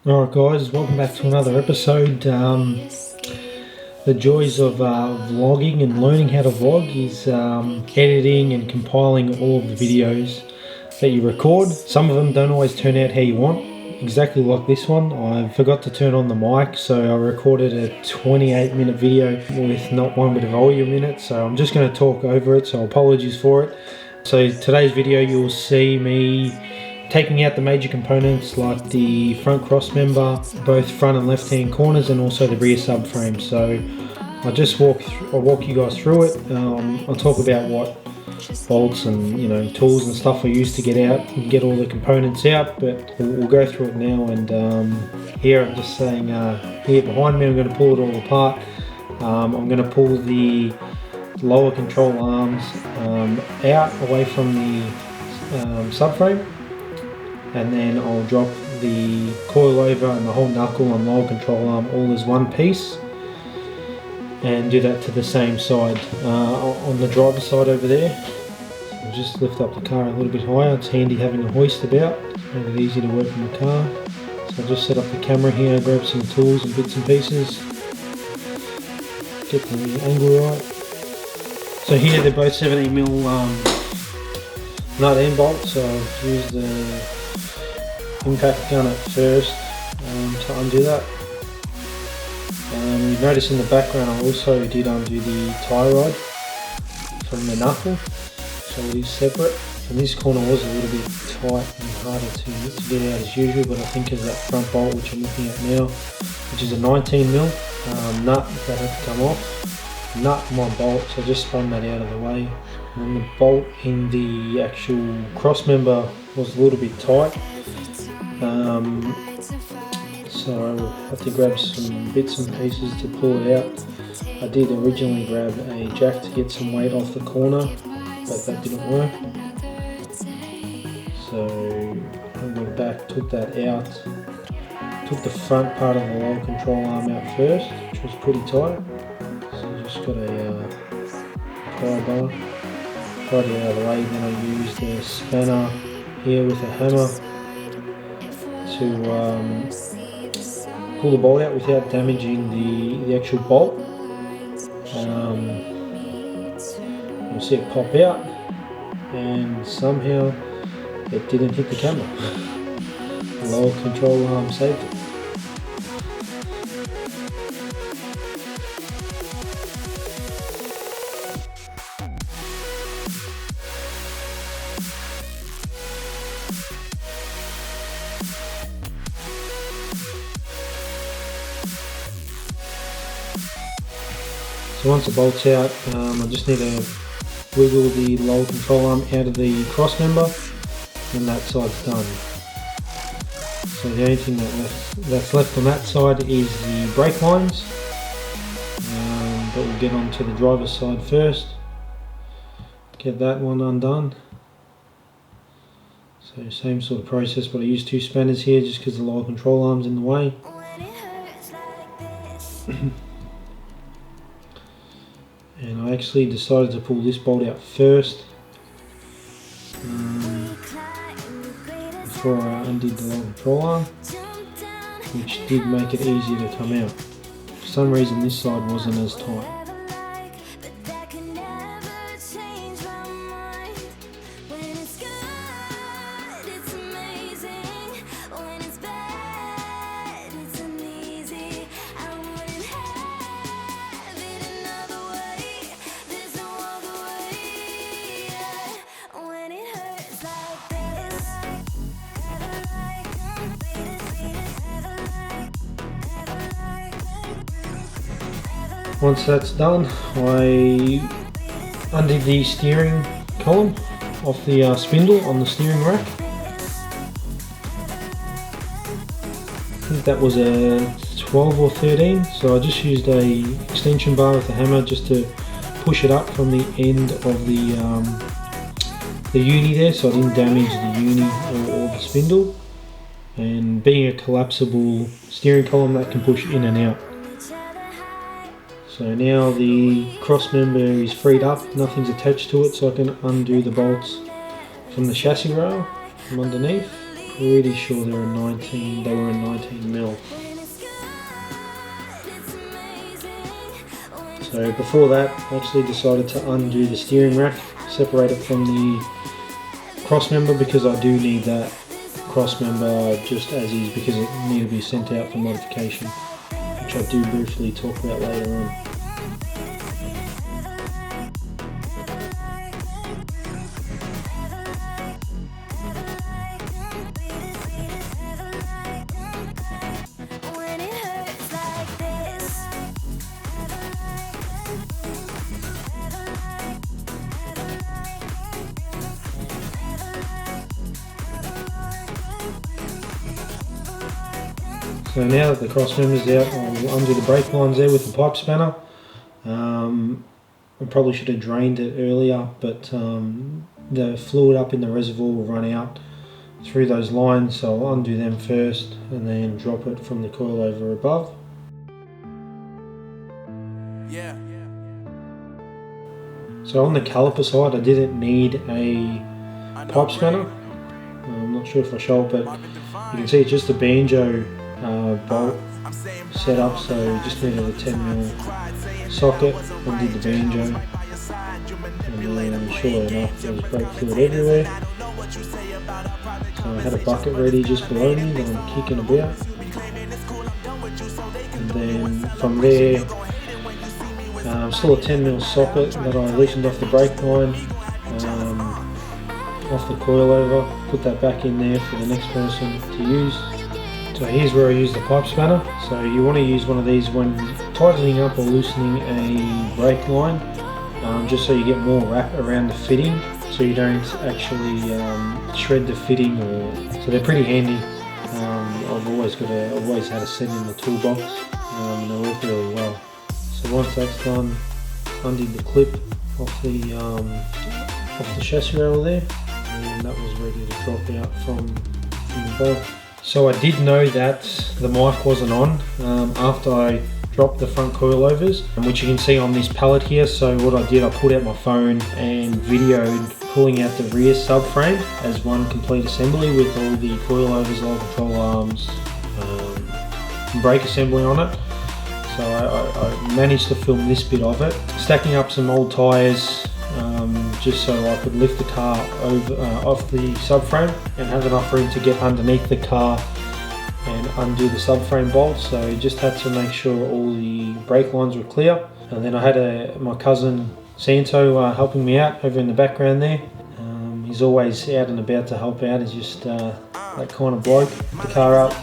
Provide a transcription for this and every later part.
Alright guys, welcome back to another episode. The joys of vlogging and learning how to vlog is editing and compiling all of the videos that you record. Some of them don't always turn out how you want, exactly like this one. I forgot to turn on the mic, so I recorded a 28-minute video with not one bit of volume in it, so I'm just going to talk over it, so apologies for it. So today's video you'll see me taking out the major components like the front cross member, both front and left hand corners, and also the rear subframe. So I'll just walk you guys through it. I'll talk about what bolts and tools and stuff I use to get out and get all the components out, but we'll go through it now. And here I'm just saying, here behind me I'm going to pull it all apart. I'm going to pull the lower control arms out away from the subframe, and then I'll drop the coilover and the whole knuckle and lower control arm all as one piece, and do that to the same side on the driver's side over there. So I'll just lift up the car a little bit higher. It's handy having a hoist about, make it easy to work in the car. So I'll just set up the camera here, grab some tools and bits and pieces, get the angle right. So here they're both 17mm nut and bolt, so I've used the impact gun at first to undo that. You notice in the background I also did undo the tie rod from the knuckle, so it is separate. And this corner was a little bit tight and harder to get out as usual, but I think as that front bolt, which I'm looking at now, which is a 19mm nut that had to come off, nut my bolt, so I just spun that out of the way. And the bolt in the actual cross member was a little bit tight. So I had to grab some bits and pieces to pull it out. I did originally grab a jack to get some weight off the corner, but that didn't work. So I went back, took that out, took the front part of the lower control arm out first, which was pretty tight. So I just got a pry bar, pried it out of the way. Then I used a spanner here with a hammer to pull the bolt out without damaging the actual bolt. You'll see it pop out, and somehow it didn't hit the camera. The lower control arm saved it. So once the bolt's out, I just need to wiggle the lower control arm out of the cross member, and that side's done. So the only thing that's left on that side is the brake lines, but we'll get onto the driver's side first. Get that one undone. So same sort of process, but I use two spanners here just because the lower control arm's in the way. And I actually decided to pull this bolt out first before I undid the lower control arm, which did make it easier to come out. For some reason this side wasn't as tight. Once that's done, I undid the steering column off the spindle on the steering rack. I think that was a 12 or 13, so I just used a extension bar with a hammer just to push it up from the end of the uni there, so I didn't damage the uni or the spindle. And being a collapsible steering column, that can push in and out. So now the cross member is freed up, nothing's attached to it, so I can undo the bolts from the chassis rail from underneath. Pretty sure they were 19mm. So before that, I actually decided to undo the steering rack, separate it from the cross member, because I do need that cross member just as is, because it needed to be sent out for modification, which I do briefly talk about later on. So now that the cross member's out, I'll undo the brake lines there with the pipe spanner. I probably should have drained it earlier, but the fluid up in the reservoir will run out through those lines, so I'll undo them first and then drop it from the coilover above. Yeah. So on the caliper side, I didn't need a pipe spanner. I'm not sure if I show it, but you can see it's just a banjo bolt set up, so just needed a 10mm socket, undid the banjo, and then sure enough there was brake fluid everywhere. So I had a bucket ready just below me that I'm kicking about, and then from there still a 10mm socket that I loosened off the brake line, off the coilover, put that back in there for the next person to use. So here's where I use the pipe spanner. So you want to use one of these when tightening up or loosening a brake line, just so you get more wrap around the fitting, so you don't actually shred the fitting. So they're pretty handy. I've always had a set in the toolbox, and they work really well. So once that's done, undid the clip off the chassis rail there, and that was ready to drop out from the bolt. So I did know that the mic wasn't on after I dropped the front coilovers, which you can see on this pallet here. So what I did, I pulled out my phone and videoed pulling out the rear subframe as one complete assembly with all the coilovers, all control arms, brake assembly on it. So I managed to film this bit of it, stacking up some old tyres, just so I could lift the car off the subframe and have enough room to get underneath the car and undo the subframe bolts. So just had to make sure all the brake lines were clear. And then I had my cousin Santo helping me out over in the background there. He's always out and about to help out. He's just that kind of bloke. The car up,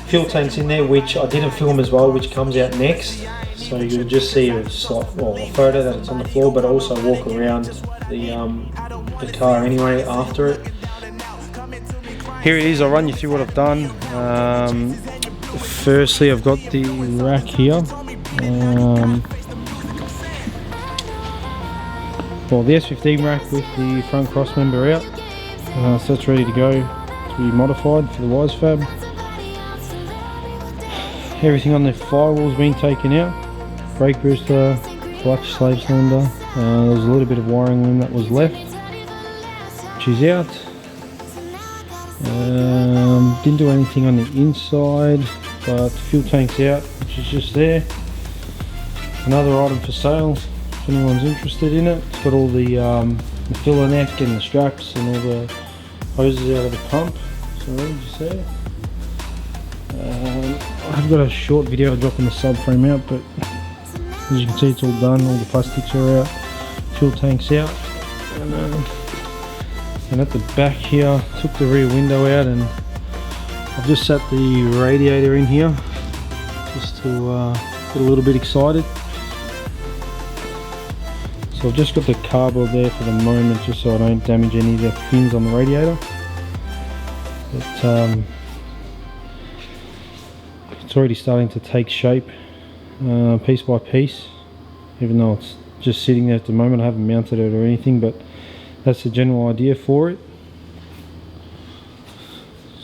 fuel tank's in there, which I didn't film as well, which comes out next. So you'll just see a photo that it's on the floor, but also walk around the car anyway after it. Here it is. I'll run you through what I've done. Firstly, I've got the rack here. Well, the S15 rack with the front cross member out. So that's ready to go to be modified for the wise fab. Everything on the firewall's been taken out. Brake booster, clutch, slave cylinder. There's a little bit of wiring loom that was left, which is out. Didn't do anything on the inside, but the fuel tank's out, which is just there. Another item for sale, if anyone's interested in it. It's got all the filler neck and the straps and all the hoses out of the pump. So just there. I've got a short video dropping the subframe out, but as you can see, it's all done. All the plastics are out, fuel tank's out, and at the back here, took the rear window out, and I've just set the radiator in here just to get a little bit excited. So I've just got the cardboard there for the moment, just so I don't damage any of the fins on the radiator. But it's already starting to take shape. Piece by piece, even though it's just sitting there at the moment. I haven't mounted it or anything, but that's the general idea for it.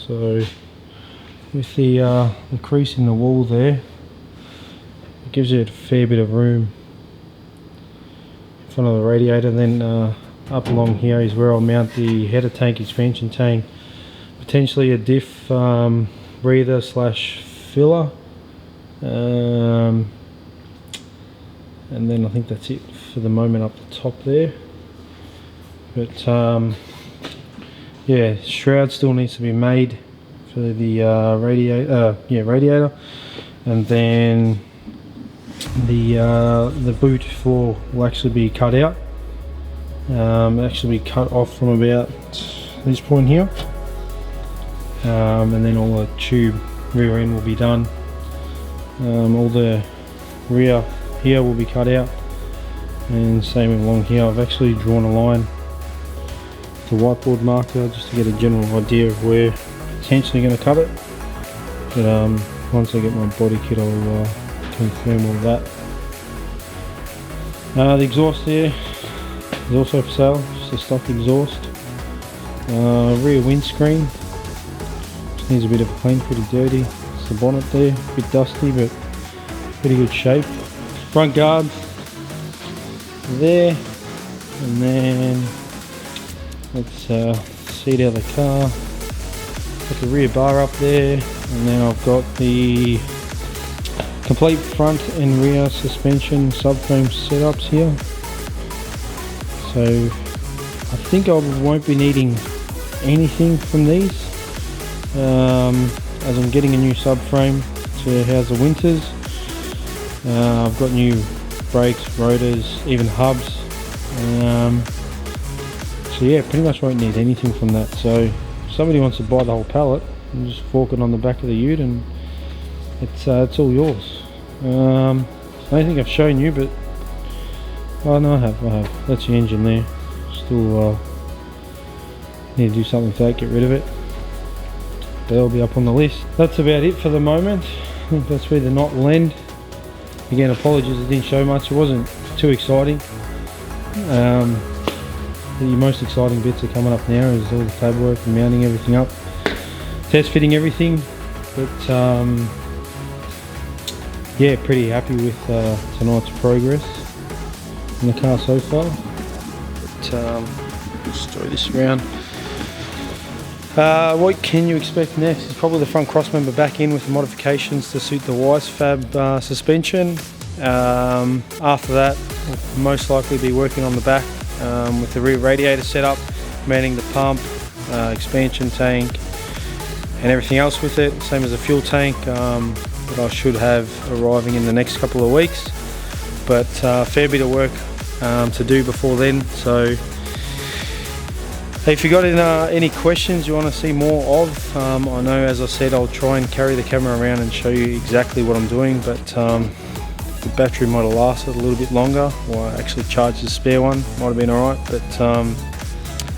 So with the crease in the wall there, it gives it a fair bit of room in front of the radiator. Then up along here is where I'll mount the header tank, expansion tank, potentially a diff breather slash filler. and then I think that's it for the moment up the top there. But yeah, shroud still needs to be made for the radiator, and then the boot floor will actually be cut out. Actually be cut off from about this point here, and then all the tube rear end will be done. All the rear here will be cut out, and same along here. I've actually drawn a line with the whiteboard marker just to get a general idea of where potentially going to cut it, but once I get my body kit I'll confirm all that. The exhaust there is also for sale, just a stock exhaust. Rear windscreen just needs a bit of a clean, pretty dirty. It's the bonnet there, a bit dusty but pretty good shape. Front guards there, and then let's seat out the car. Got the rear bar up there, and then I've got the complete front and rear suspension subframe setups here. So I think I won't be needing anything from these, as I'm getting a new subframe to house the winters. I've got new brakes, rotors, even hubs. So yeah, pretty much won't need anything from that. So if somebody wants to buy the whole pallet and just fork it on the back of the ute, and it's all yours. I don't think I've shown you, but oh no, I have. That's the engine there. Still need to do something to that, get rid of it. That'll be up on the list. That's about it for the moment. I think that's where the knot will end. Again, apologies I didn't show much. It wasn't too exciting. The most exciting bits are coming up now, is all the paperwork and mounting everything up, test fitting everything. But yeah, pretty happy with tonight's progress in the car so far. But just throw this around. What can you expect next is probably the front cross member back in with the modifications to suit the Wise Fab suspension. After that, we'll most likely be working on the back with the rear radiator setup, mounting the pump, expansion tank and everything else with it, same as a fuel tank that I should have arriving in the next couple of weeks. But fair bit of work to do before then. So if you got any questions you want to see more of, I know, as I said, I'll try and carry the camera around and show you exactly what I'm doing, but the battery might have lasted a little bit longer, or I actually charged the spare one, might have been alright. But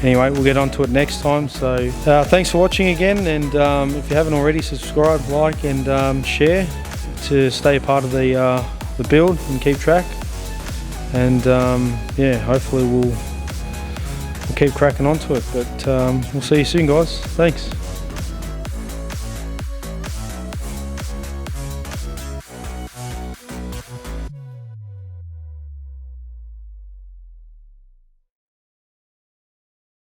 anyway, we'll get on to it next time. So thanks for watching again, and if you haven't already, subscribe, like and share to stay a part of the build and keep track. And yeah, hopefully we'll keep cracking onto it. But we'll see you soon, guys. Thanks.